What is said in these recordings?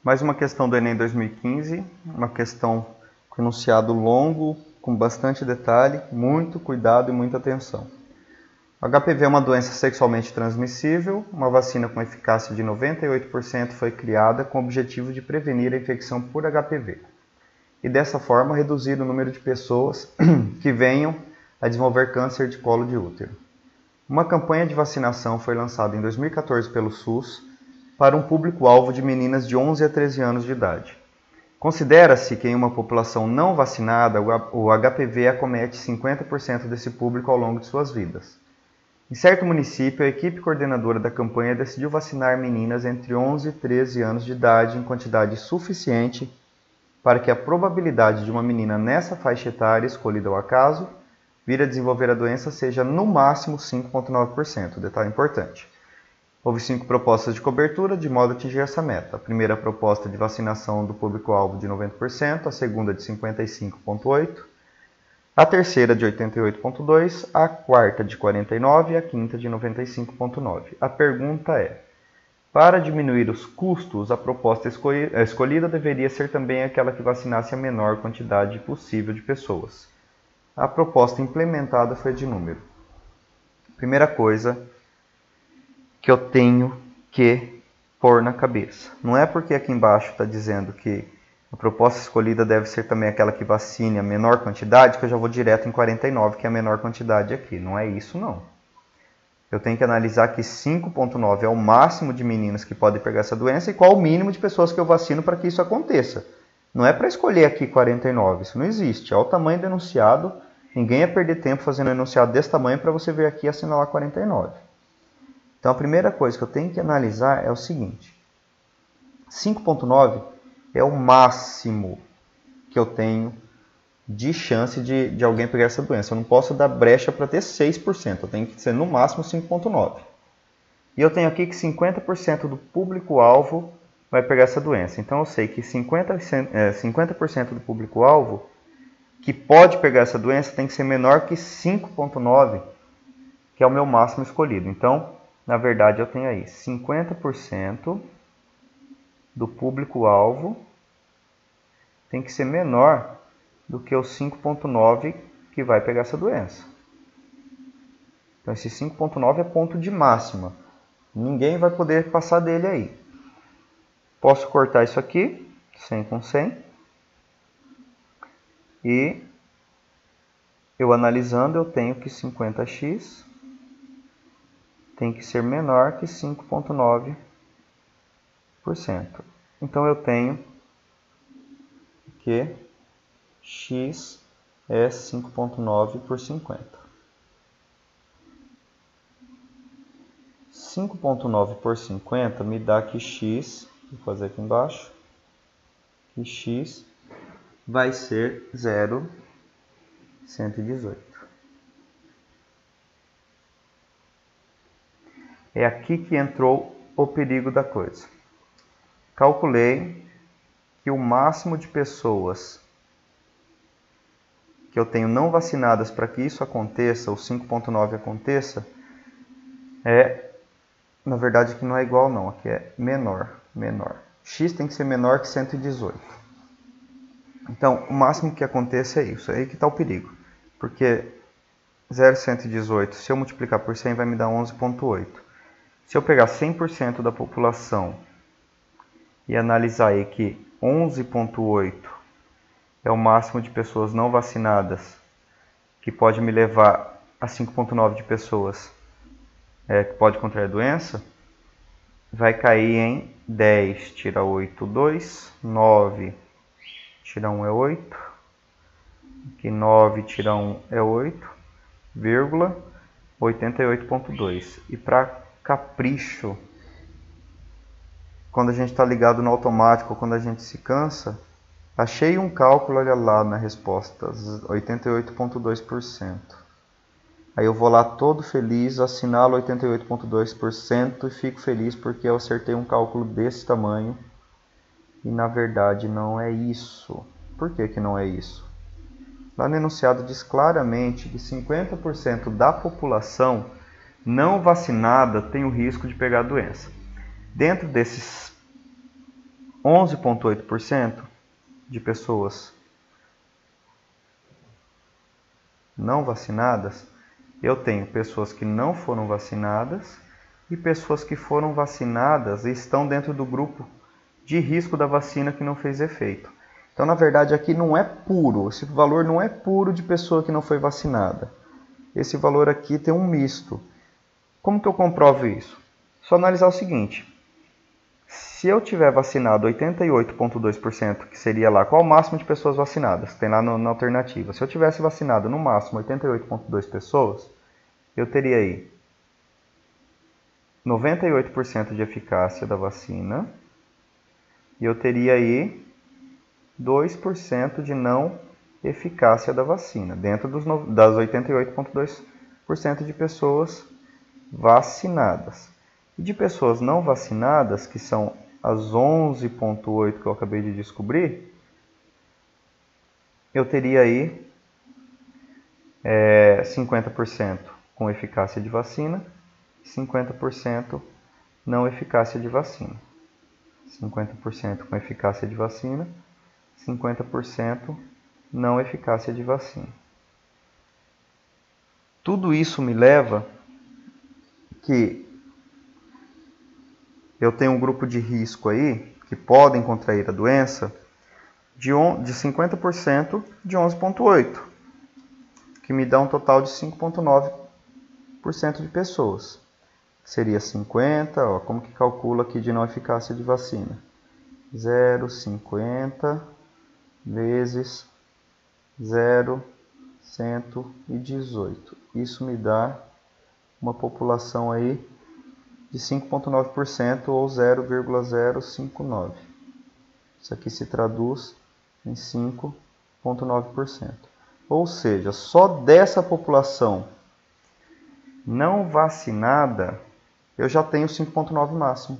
Mais uma questão do Enem 2015, uma questão com enunciado longo, com bastante detalhe, muito cuidado e muita atenção. O HPV é uma doença sexualmente transmissível, uma vacina com eficácia de 98% foi criada com o objetivo de prevenir a infecção por HPV e dessa forma reduzir o número de pessoas que venham a desenvolver câncer de colo de útero. Uma campanha de vacinação foi lançada em 2014 pelo SUS para um público-alvo de meninas de 11 a 13 anos de idade. Considera-se que em uma população não vacinada, o HPV acomete 50% desse público ao longo de suas vidas. Em certo município, a equipe coordenadora da campanha decidiu vacinar meninas entre 11 e 13 anos de idade em quantidade suficiente para que a probabilidade de uma menina nessa faixa etária escolhida ao acaso vir a desenvolver a doença seja no máximo 5,9%. Detalhe importante. Houve 5 propostas de cobertura de modo a atingir essa meta. A primeira proposta de vacinação do público-alvo de 90%, a segunda de 55,8%, a terceira de 88,2%, a quarta de 49% e a quinta de 95,9%. A pergunta é: para diminuir os custos, a proposta escolhida deveria ser também aquela que vacinasse a menor quantidade possível de pessoas. A proposta implementada foi de número. Primeira coisa que eu tenho que pôr na cabeça. Não é porque aqui embaixo está dizendo que a proposta escolhida deve ser também aquela que vacine a menor quantidade, que eu já vou direto em 49, que é a menor quantidade aqui. Não é isso, não. Eu tenho que analisar que 5,9 é o máximo de meninas que podem pegar essa doença e qual o mínimo de pessoas que eu vacino para que isso aconteça. Não é para escolher aqui 49, isso não existe. É o tamanho do enunciado, ninguém ia perder tempo fazendo um enunciado desse tamanho para você vir aqui e assinalar 49. Então a primeira coisa que eu tenho que analisar é o seguinte: 5,9 é o máximo que eu tenho de chance de alguém pegar essa doença. Eu não posso dar brecha para ter 6%, eu tenho que ser no máximo 5,9. E eu tenho aqui que 50% do público-alvo vai pegar essa doença. Então eu sei que 50% do público-alvo que pode pegar essa doença tem que ser menor que 5,9, que é o meu máximo escolhido. Então, na verdade, eu tenho aí 50% do público-alvo tem que ser menor do que o 5,9 que vai pegar essa doença. Então, esse 5,9 é ponto de máxima. Ninguém vai poder passar dele aí. Posso cortar isso aqui, 100 com 100. E eu analisando, eu tenho que 50x tem que ser menor que 5,9%. Então eu tenho que x é 5,9 por 50. 5,9 por 50 me dá que x, vou fazer aqui embaixo, que x vai ser 0,118. É aqui que entrou o perigo da coisa. Calculei que o máximo de pessoas que eu tenho não vacinadas para que isso aconteça, o 5,9 aconteça, na verdade aqui não é igual não, aqui é menor. X tem que ser menor que 118. Então, o máximo que aconteça é isso, aí que está o perigo. Porque 0,118, se eu multiplicar por 100, vai me dar 11,8. Se eu pegar 100% da população e analisar aí que 11,8 é o máximo de pessoas não vacinadas, que pode me levar a 5,9 de pessoas que pode contrair a doença, vai cair em 10 tira 8, 2, 9 tira 1 é 8, aqui 9 tira 1 é 8, vírgula 88,2. E para capricho, quando a gente está ligado no automático, quando a gente se cansa, achei um cálculo, olha lá na resposta, 88,2%. Aí eu vou lá todo feliz, assinalo 88,2% e fico feliz porque eu acertei um cálculo desse tamanho. E na verdade não é isso. Por que que não é isso? Lá no enunciado diz claramente que 50% da população não vacinada tem o risco de pegar a doença. Dentro desses 11,8% de pessoas não vacinadas, eu tenho pessoas que não foram vacinadas e pessoas que foram vacinadas e estão dentro do grupo de risco da vacina que não fez efeito. Então, na verdade, aqui não é puro, esse valor não é puro de pessoa que não foi vacinada. Esse valor aqui tem um misto. Como que eu comprovo isso? Só analisar o seguinte: se eu tiver vacinado 88,2%, que seria lá, qual o máximo de pessoas vacinadas? Tem lá na alternativa. Se eu tivesse vacinado no máximo 88,2 pessoas, eu teria aí 98% de eficácia da vacina e eu teria aí 2% de não eficácia da vacina, dentro das 88,2% de pessoas vacinadas. E de pessoas não vacinadas, que são as 11,8% que eu acabei de descobrir, eu teria aí 50% com eficácia de vacina e 50% não eficácia de vacina. 50% com eficácia de vacina, 50% não eficácia de vacina. Tudo isso me leva que eu tenho um grupo de risco aí, que podem contrair a doença, de 50% de 11,8%, que me dá um total de 5,9% de pessoas. Seria 50, ó, como que calcula aqui de não eficácia de vacina? 0,50 vezes 0,118. Isso me dá uma população aí de 5,9% ou 0,059. Isso aqui se traduz em 5,9%. Ou seja, só dessa população não vacinada, eu já tenho 5,9 máximo.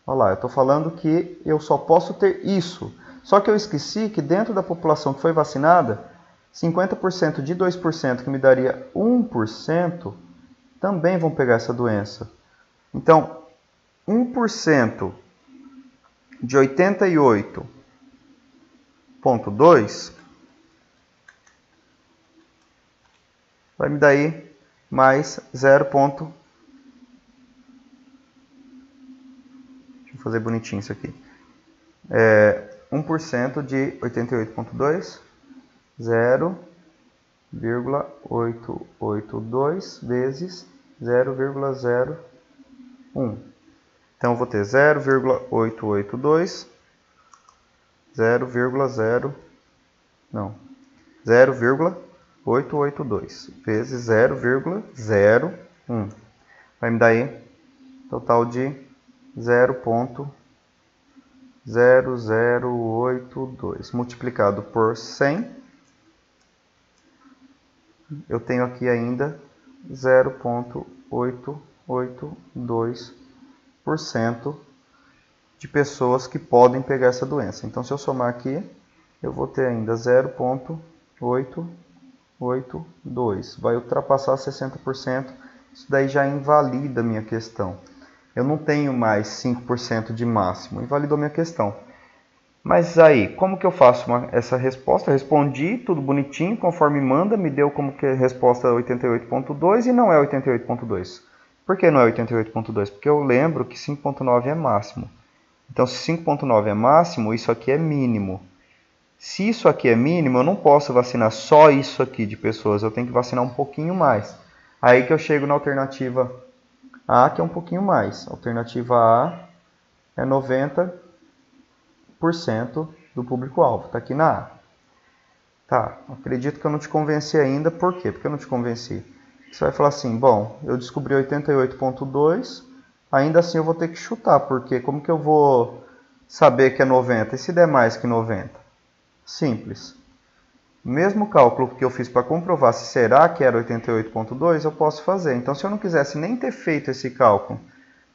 Olha lá, eu estou falando que eu só posso ter isso. Só que eu esqueci que dentro da população que foi vacinada, 50% de 2%, que me daria 1%, também vão pegar essa doença. Então, 1% de 88,2 vai me dar aí mais 0. Deixa eu fazer bonitinho isso aqui. 1% de 88,2, 0,882 vezes 0,01. Então, eu vou ter 0,882, 0,882 vezes 0,01. Vai me dar aí total de 0,0082 multiplicado por 100. Eu tenho aqui ainda 0,882% de pessoas que podem pegar essa doença. Então, se eu somar aqui, eu vou ter ainda 0,882. Vai ultrapassar 60%. Isso daí já invalida a minha questão. Eu não tenho mais 5% de máximo. Invalidou a minha questão. Mas aí, como que eu faço essa resposta? Eu respondi tudo bonitinho, conforme manda, me deu como que a resposta 88,2 e não é 88,2. Por que não é 88,2? Porque eu lembro que 5,9 é máximo. Então, se 5,9 é máximo, isso aqui é mínimo. Se isso aqui é mínimo, eu não posso vacinar só isso aqui de pessoas, eu tenho que vacinar um pouquinho mais. Aí que eu chego na alternativa A, que é um pouquinho mais. A alternativa A é 90% do público-alvo. Está aqui na A. Tá, acredito que eu não te convenci ainda. Por quê? Porque eu não te convenci. Você vai falar assim, bom, eu descobri 88,2, ainda assim eu vou ter que chutar, porque como que eu vou saber que é 90? E se der mais que 90? Simples. O mesmo cálculo que eu fiz para comprovar se será que era 88,2, eu posso fazer. Então, se eu não quisesse nem ter feito esse cálculo,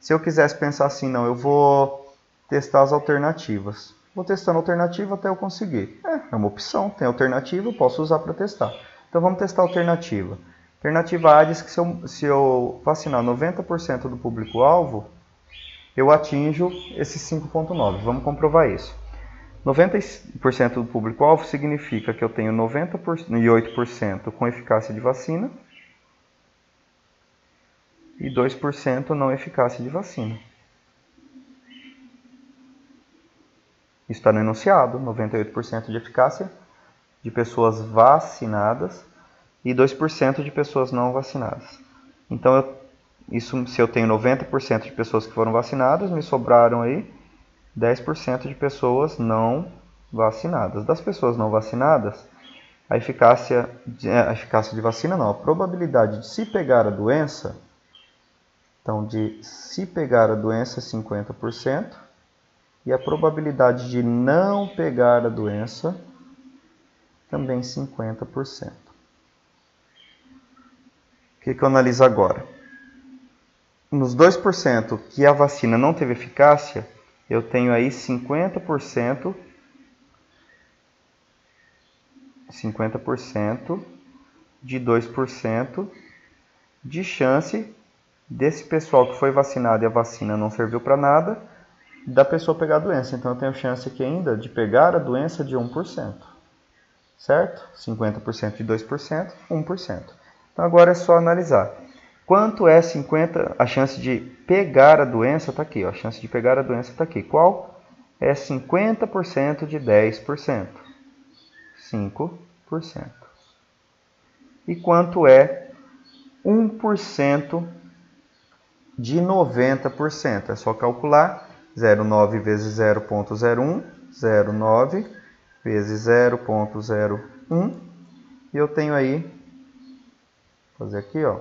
se eu quisesse pensar assim, não, eu vou testar as alternativas. Vou testando a alternativa até eu conseguir. É uma opção, tem alternativa, eu posso usar para testar. Então, vamos testar a alternativa. Alternativa A diz que se eu vacinar 90% do público-alvo, eu atinjo esse 5,9. Vamos comprovar isso. 90% do público-alvo significa que eu tenho 98% com eficácia de vacina e 2% não eficácia de vacina. Isso está no enunciado, 98% de eficácia de pessoas vacinadas e 2% de pessoas não vacinadas. Então, se eu tenho 90% de pessoas que foram vacinadas, me sobraram aí 10% de pessoas não vacinadas. Das pessoas não vacinadas, a eficácia de vacina não, a probabilidade de se pegar a doença, então de se pegar a doença é 50%, e a probabilidade de não pegar a doença também 50%. O que eu analiso agora? Nos 2% que a vacina não teve eficácia, eu tenho aí 50% de 2% de chance desse pessoal que foi vacinado e a vacina não serviu para nada, da pessoa pegar a doença. Então eu tenho chance aqui ainda de pegar a doença de 1%. Certo? 50% de 2%, 1%. Então agora é só analisar. Quanto é a chance de pegar a doença? Está aqui, ó. A chance de pegar a doença está aqui. Qual? É 50% de 10%. 5%. E quanto é 1% de 90%? É só calcular. 0,9 vezes 0,01. 0,9 vezes 0,01. E eu tenho aí, vou fazer aqui, ó.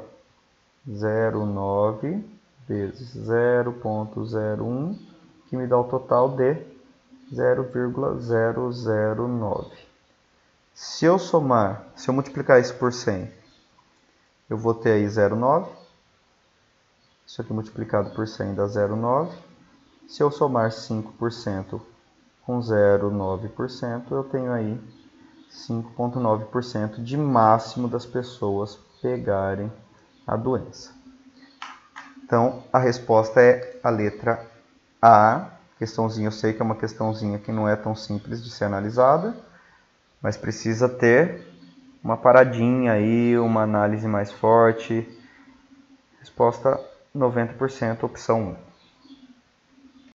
0,9 vezes 0,01, que me dá o total de 0,009. Se eu multiplicar isso por 100, eu vou ter aí 0,9. Isso aqui multiplicado por 100 dá 0,9. Se eu somar 5% com 0,9%, eu tenho aí 5,9% de máximo das pessoas pegarem a doença. Então, a resposta é a letra A. Questãozinha, eu sei que é uma questãozinha que não é tão simples de ser analisada, mas precisa ter uma paradinha aí, uma análise mais forte. Resposta 90%, opção 1.